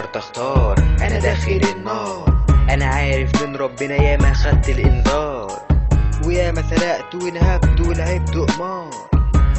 قررت اختار، انا داخل النار. انا عارف من ربنا ياما خدت الانذار، وياما سرقت ونهبت ولعبت قمار،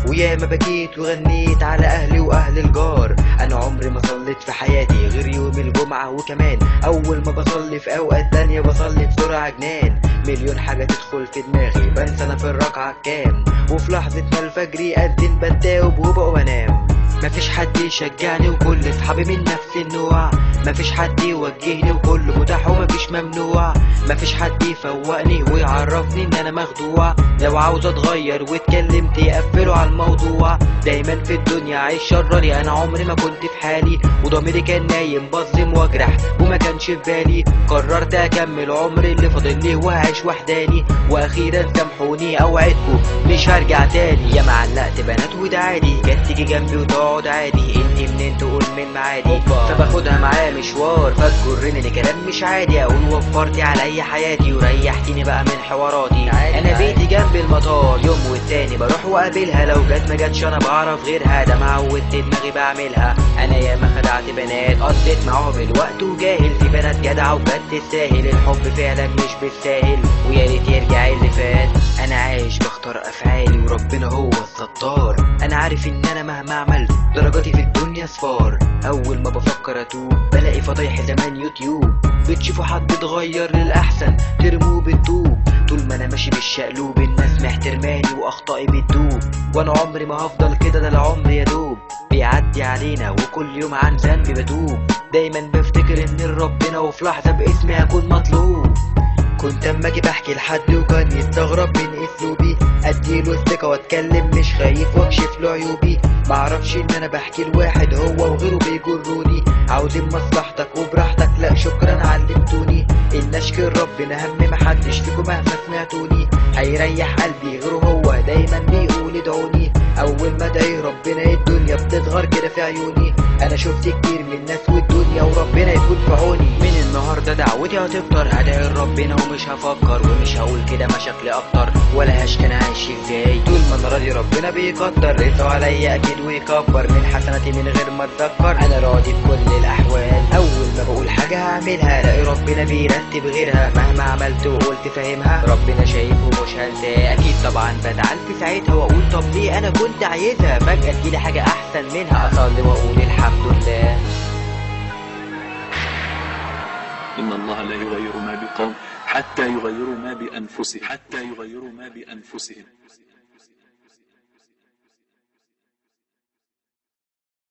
وياما بكيت وغنيت على اهلي واهل الجار. انا عمري ما صليت في حياتي غير يوم الجمعة، وكمان اول ما بصلي في اوقات تانية بصلي بسرعة جنان. مليون حاجة تدخل في دماغي بنسى انا في الركعة كام، وفي لحظة ما الفجر يأذن بتاوب وبقى بنام. مفيش حد يشجعني وكل اصحابي من نفس النوع، مفيش حد يوجهني وكل متاح ومفيش ممنوع، مفيش حد يفوقني ويعرفني ان انا مخدوع. لو عاوز اتغير واتكلمت يقفلوا على الموضوع. دايما في الدنيا عايش شراني، انا عمري ما كنت في حالي، وضميري كان نايم بظلم واجرح وما كانش في بالي. قررت اكمل عمري اللي فاضل لي وهعيش وحداني، واخيرا سامحوني اوعدكم مش هرجع تاني. يا معلقت بنات وده عادي، جت تيجي جنبي وتقعد عادي، انت منين تقول من معادي، فباخدها معايا مشوار فتجرني لكلام مش عادي. اقول وفرتي عليا حياتي وريحتيني بقى من حواراتي. انا بيتي جنب المطار، يوم والتاني بروح واقابلها، لو جت ما جاتش انا بعرف غيرها، ده معودت دماغي بعملها. انا ياما خدعت بنات قضيت معاهم الوقت وجاهل، في بنات جدعه وبجد تستاهل، الحب فعلا مش بالساهل، ويا ريت يرجع اللي فات. انا عايش بختار افعالي وربنا هو الستار. انا عارف ان انا مهما عملت درجاتي في الدنيا صفار، اول ما بفكر اتوب بلاقي فضايح زمان يوتيوب. بتشوفوا حد اتغير للاحسن ترموه بالطوب، طول ما انا ماشي بالشقلوب الناس محترماني واخطائي بتدوب. وانا عمري ما هفضل كده، ده العمر يا دوب بيعدي علينا وكل يوم عن ذنبي بتوب. دايما بفتكر ان ربنا وفي لحظة باسمي هكون مطلوب. كنت اما اجي بحكي لحد وكان يستغرب من اسلوبي، اديله الثقة واتكلم مش خايف واكشف له عيوبي. معرفش ان انا بحكي لواحد هو وغيره بيجروني، عاوزين مصلحتك وبراحتك لا شكرا علمتوني. ان اشكر ربنا هم محدش فيكم مهما سمعتوني، هيريح قلبي غيره هو دايما بيقول ادعوني. اول ما ادعي ربنا الدنيا بتظهر كده في عيوني. انا شفت كتير من الناس والدنيا وربنا يكون في عوني. من النهارده دعوتي هتفطر، هدعي لربنا ومش هفكر، ومش هقول كده مشاكلي اكتر ولا هشكي انا عايش ازاي. طول ما انا راضي ربنا بيقدر رزقه عليا اكيد ويكبر، من حسناتي من غير ما اتذكر انا راضي بكل الاحوال. اول ما بقول حاجه هعملها الاقي ربنا بيرتب غيرها، مهما عملت وقلت فاهمها ربنا شايف ومش هنساه. اكيد طبعا بزعل في ساعتها واقول طب ليه انا كنت عايزها، فجاه تجيلي حاجه احسن منها اصلي واقول الحمد لله. إن الله لا يغير ما بقوم حتى يغيروا ما بأنفسهم